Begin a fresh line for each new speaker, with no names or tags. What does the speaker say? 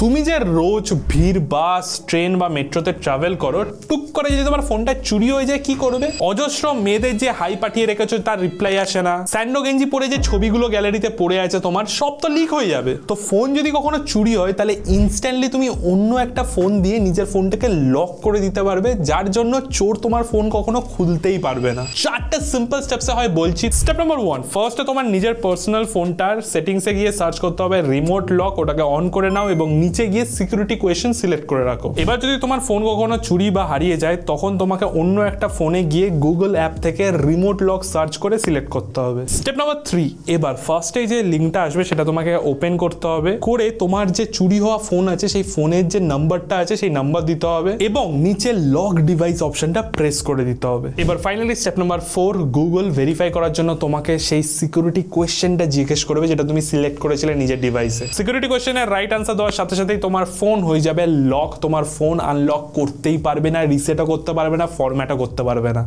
তুমি যে রোজ ভিড় বাস ট্রেন বা মেট্রোতে ট্রাভেল করো, টুক করে যদি তোমার ফোনটা চুরি হয়ে যায় কি করবে? অজস্র মেয়েদের যে হাই পাঠিয়ে রেখেছো তার রিপ্লাই আসে না, স্যান্ডো গেঞ্জি পরে যে ছবিগুলো গ্যালারিতে পড়ে আছে তোমার, সব তো লিক হয়ে যাবে। তো ফোন যদি কখনো চুরি হয় তাহলে ইনস্ট্যান্টলি তুমি অন্য একটা ফোন দিয়ে নিজের ফোনটাকে লক করে দিতে পারবে, যার জন্য চোর তোমার ফোন কখনো খুলতেই পারবে না। চারটে সিম্পল স্টেপসে হয় বলছি। স্টেপ নাম্বার 1, ফার্স্টে তোমার নিজের পার্সোনাল ফোনটার সেটিংসে গিয়ে সার্চ করতে হবে রিমোট লক, ওটাকে অন করে নাও এবং নিচে গিয়ে সিকিউরিটি কোয়েশ্চেন সিলেক্ট করে রাখো। এবার যদি তোমার ফোন কখনো চুরি বা হারিয়ে যায় তখন তোমাকে অন্য একটা ফোনে গিয়ে গুগল অ্যাপ থেকে রিমোট লক সার্চ করে সিলেক্ট করতে হবে। স্টেপ নাম্বার 3, এবার ফার্স্টে যে লিঙ্কটা আসবে সেটা তোমাকে ওপেন করতে হবে, করে তোমার যে চুরি হওয়া ফোন আছে সেই ফোনের যে নাম্বারটা আছে সেই নাম্বার দিতে হবে এবং নিচে লক ডিভাইস অপশনটা প্রেস করে দিতে হবে। এবার finally step number 4, Google verify করার জন্য তোমাকে সেই সিকিউরিটি কোয়েশ্চেনটা জিজ্ঞেস করবে যেটা তুমি সিলেক্ট করেছিলে নিজের ডিভাইসে। সিকিউরিটি কোয়েশ্চেনের রাইট আনসার দেওয়ার সাথে সাথেই তোমার ফোন হয়ে যাবে লক, তোমার ফোন আনলক করতেই পারবে না, রিসেটও করতে পারবে না, ফরম্যাটও করতে পারবে না।